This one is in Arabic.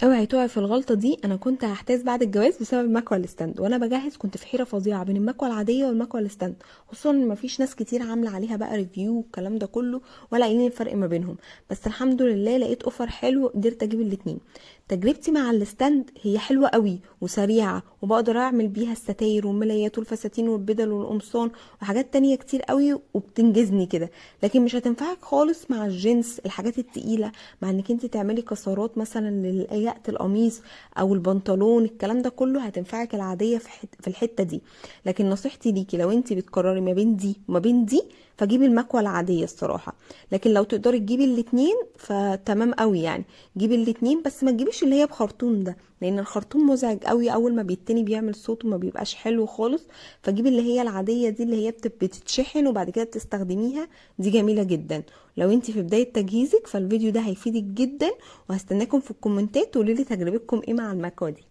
اوعي تقعي في الغلطه دي. انا كنت هحتاس بعد الجواز بسبب المكوه الستاند، وانا بجهز كنت في حيره فظيعه بين المكوه العاديه والمكوه الستاند، خصوصا ان مفيش ناس كتير عامله عليها بقى ريفيو والكلام ده كله ولا قايلين الفرق ما بينهم. بس الحمد لله لقيت اوفر حلو قدرت اجيب الاتنين. تجربتي مع الستاند هي حلوه قوي وسريعه، وبقدر اعمل بيها الستاير والملايات والفساتين والبدل والقمصان وحاجات تانية كتير قوي وبتنجزني كده. لكن مش هتنفعك خالص مع الجنس، الحاجات التقيله، مع انك انت تعملي كسرات مثلا للياقه القميص او البنطلون، الكلام ده كله هتنفعك العاديه في الحته دي. لكن نصيحتي ليكي لو انت بتقرري ما بين دي وما بين دي، فجيبي المكوه العاديه الصراحه. لكن لو تقدري تجيبي الاتنين فتمام قوي يعني. جيبي الاتنين، بس ما تجيبيش اللي هي بخرطوم ده، لان الخرطوم مزعج قوي، اول ما بيتني بيعمل صوت وما بيبقاش حلو خالص. فجيبي اللي هي العاديه دي، اللي هي بتتشحن وبعد كده بتستخدميها، دي جميله جدا. لو انت في بدايه تجهيزك فالفيديو ده هيفيدك جدا، وهستناكم في الكومنتات تقولوا لي تجربتكم ايه مع المكوه دي.